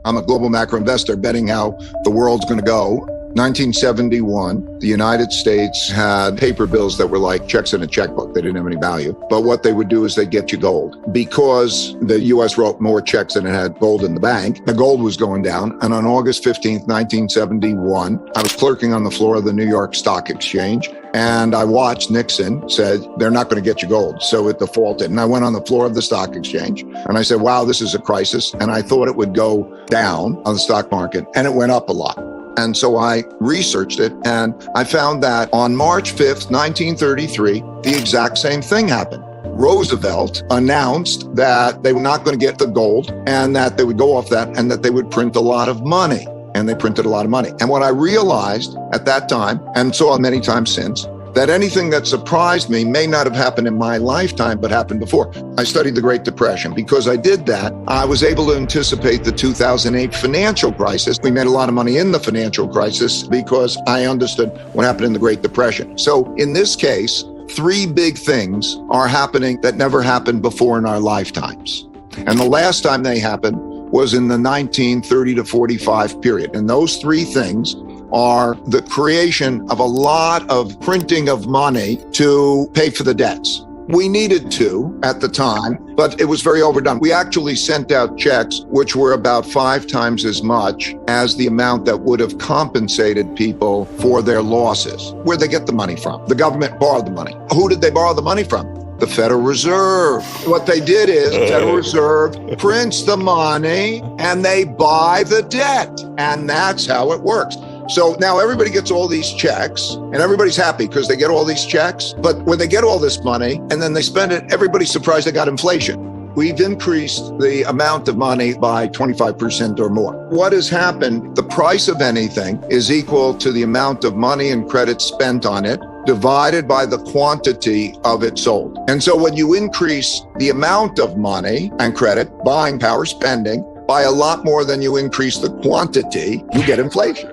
I'm a global macro investor betting how the world's going to go. 1971, the United States had paper bills that were like checks in a checkbook. They didn't have any value. But what they would do is they'd get you gold. Because the U.S. wrote more checks than it had gold in the bank, the gold was going down. And on August 15th, 1971, I was clerking on the floor of the New York Stock Exchange. And I watched Nixon said, they're not going to get you gold. So it defaulted. And I went on the floor of the stock exchange and I said, wow, this is a crisis. And I thought it would go down on the stock market, and it went up a lot. And so I researched it, and I found that on March 5th, 1933, the exact same thing happened. Roosevelt announced that they were not going to get the gold and that they would go off that and that they would print a lot of money. And they printed a lot of money. And what I realized at that time, and saw many times since, that anything that surprised me may not have happened in my lifetime, but happened before. I studied the Great Depression. Because I did that, I was able to anticipate the 2008 financial crisis. We made a lot of money in the financial crisis because I understood what happened in the Great Depression. So in this case, three big things are happening that never happened before in our lifetimes. And the last time they happened was in the 1930 to 45 period. And those three things are the creation of a lot of printing of money to pay for the debts. We needed to at the time, but it was very overdone. We actually sent out checks which were about 5 times as much as the amount that would have compensated people for their losses. Where'd they get the money from? The government borrowed the money. Who did they borrow the money from? The Federal Reserve. What they did is the Federal Reserve prints the money and they buy the debt. And that's how it works. So now everybody gets all these checks and everybody's happy because they get all these checks. But when they get all this money and then they spend it, everybody's surprised they got inflation. We've increased the amount of money by 25% or more. What has happened? The price of anything is equal to the amount of money and credit spent on it divided by the quantity of it sold. And so when you increase the amount of money and credit, buying power, spending, by a lot more than you increase the quantity, you get inflation.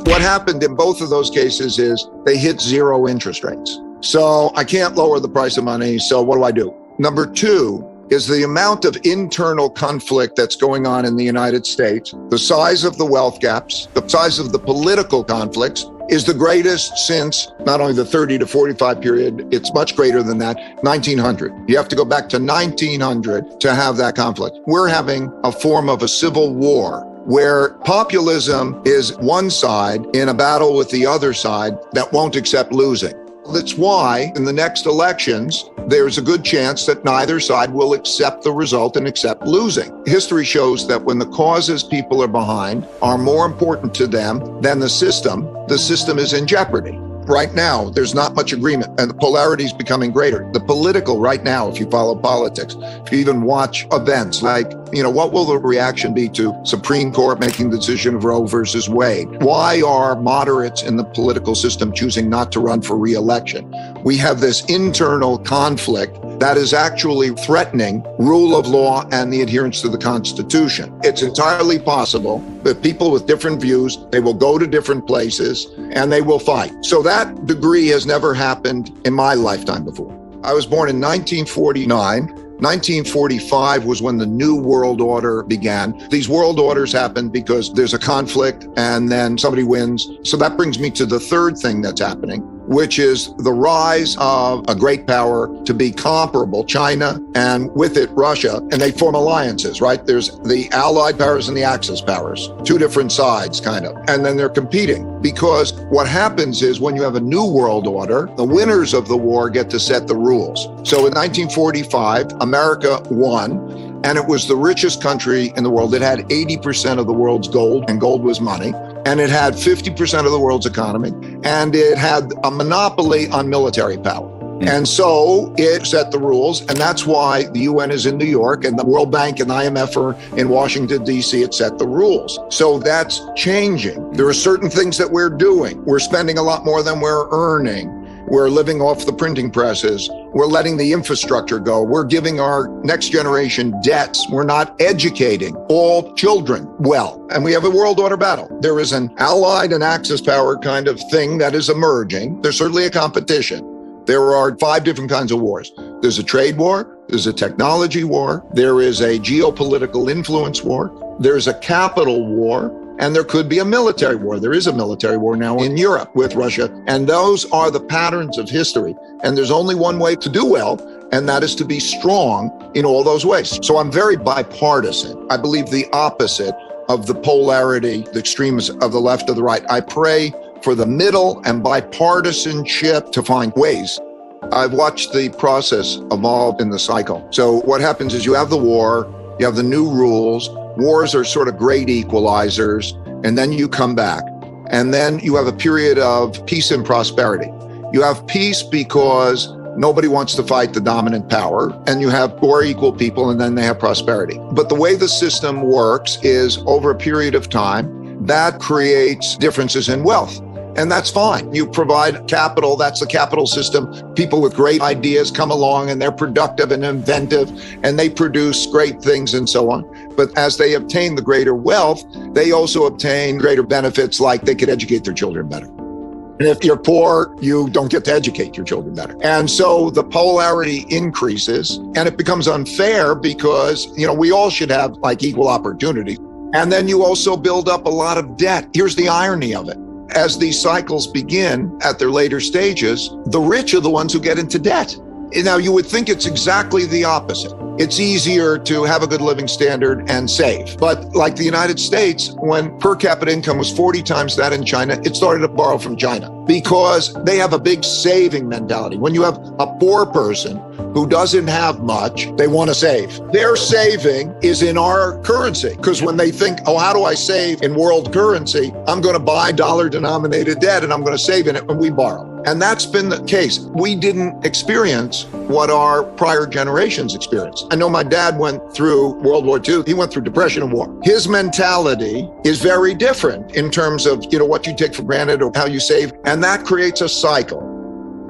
What happened in both of those cases is they hit zero interest rates. So I can't lower the price of money. So what do I do? Number two is the amount of internal conflict that's going on in the United States, the size of the wealth gaps, the size of the political conflicts is the greatest since not only the 30 to 45 period, it's much greater than that, 1900. You have to go back to 1900 to have that conflict. We're having a form of a civil war where populism is one side in a battle with the other side that won't accept losing. That's why in the next elections, there's a good chance that neither side will accept the result and accept losing. History shows that when the causes people are behind are more important to them than the system is in jeopardy. Right now, there's not much agreement and the polarity is becoming greater. The political right now, if you follow politics, if you even watch events like, what will the reaction be to Supreme Court making the decision of Roe versus Wade? Why are moderates in the political system choosing not to run for re-election? We have this internal conflict that is actually threatening rule of law and the adherence to the Constitution. It's entirely possible that people with different views, they will go to different places and they will fight. So that degree has never happened in my lifetime before. I was born in 1949. 1945 was when the New World Order began. These world orders happen because there's a conflict and then somebody wins. So that brings me to the third thing that's happening, which is the rise of a great power to be comparable, China, and with it, Russia, and they form alliances, right? There's the Allied powers and the Axis powers, two different sides, kind of, and then they're competing. Because what happens is when you have a new world order, the winners of the war get to set the rules. So in 1945, America won, and it was the richest country in the world. It had 80% of the world's gold, and gold was money. And it had 50% of the world's economy, and it had a monopoly on military power. And so it set the rules, and that's why the UN is in New York, and the World Bank and IMF are in Washington, D.C. It set the rules. So that's changing. There are certain things that we're doing. We're spending a lot more than we're earning. We're living off the printing presses. We're letting the infrastructure go. We're giving our next generation debts. We're not educating all children well. And we have a world order battle. There is an Allied and Axis power kind of thing that is emerging. There's certainly a competition. There are 5 different kinds of wars. There's a trade war, There's a technology war. There is a geopolitical influence war. There's a capital war. And there could be a military war. There is a military war now in Europe with Russia. And those are the patterns of history. And there's only one way to do well, and that is to be strong in all those ways. So I'm very bipartisan. I believe the opposite of the polarity, the extremes of the left or the right. I pray for the middle and bipartisanship to find ways. I've watched the process evolve in the cycle. So what happens is you have the war, you have the new rules. Wars are sort of great equalizers, and then you come back. And then you have a period of peace and prosperity. You have peace because nobody wants to fight the dominant power, and you have more equal people, and then they have prosperity. But the way the system works is over a period of time, that creates differences in wealth. And that's fine. You provide capital, that's the capital system. People with great ideas come along and they're productive and inventive and they produce great things and so on. But as they obtain the greater wealth, they also obtain greater benefits, like they could educate their children better. And if you're poor, you don't get to educate your children better. And so the polarity increases and it becomes unfair because, we all should have like equal opportunity. And then you also build up a lot of debt. Here's the irony of it. As these cycles begin at their later stages, the rich are the ones who get into debt. Now, you would think it's exactly the opposite. It's easier to have a good living standard and save. But like the United States, when per capita income was 40 times that in China, it started to borrow from China because they have a big saving mentality. When you have a poor person who doesn't have much, they want to save. Their saving is in our currency because when they think, how do I save in world currency? I'm going to buy dollar-denominated debt and I'm going to save in it when we borrow. And that's been the case. We didn't experience what our prior generations experienced. I know my dad went through World War II. He went through depression and war. His mentality is very different in terms of, what you take for granted or how you save. And that creates a cycle.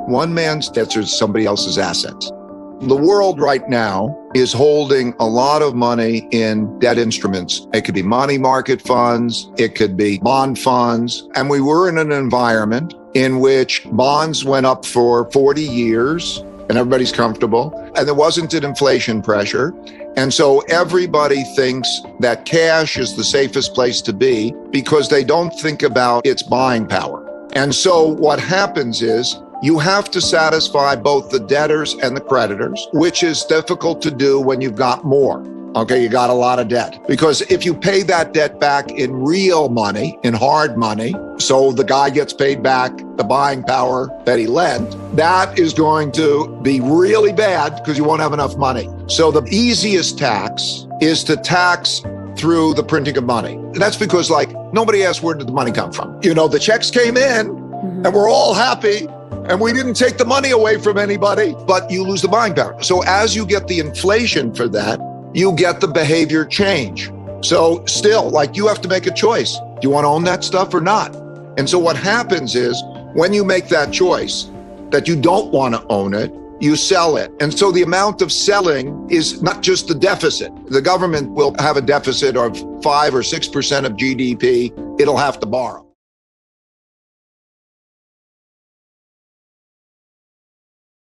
One man's debts are somebody else's assets. The world right now is holding a lot of money in debt instruments. It could be money market funds. It could be bond funds. And we were in an environment in which bonds went up for 40 years and everybody's comfortable. And there wasn't an inflation pressure. And so everybody thinks that cash is the safest place to be because they don't think about its buying power. And so what happens is you have to satisfy both the debtors and the creditors, which is difficult to do when you've got more. Okay, you got a lot of debt. Because if you pay that debt back in real money, in hard money, so the guy gets paid back the buying power that he lent, that is going to be really bad because you won't have enough money. So the easiest tax is to tax through the printing of money. And that's because nobody asked where did the money come from. The checks came in and we're all happy. And we didn't take the money away from anybody, but you lose the buying power. So as you get the inflation for that, you get the behavior change. So still, you have to make a choice. Do you want to own that stuff or not? And so what happens is when you make that choice that you don't want to own it, you sell it. And so the amount of selling is not just the deficit. The government will have a deficit of 5 or 6% of GDP. It'll have to borrow.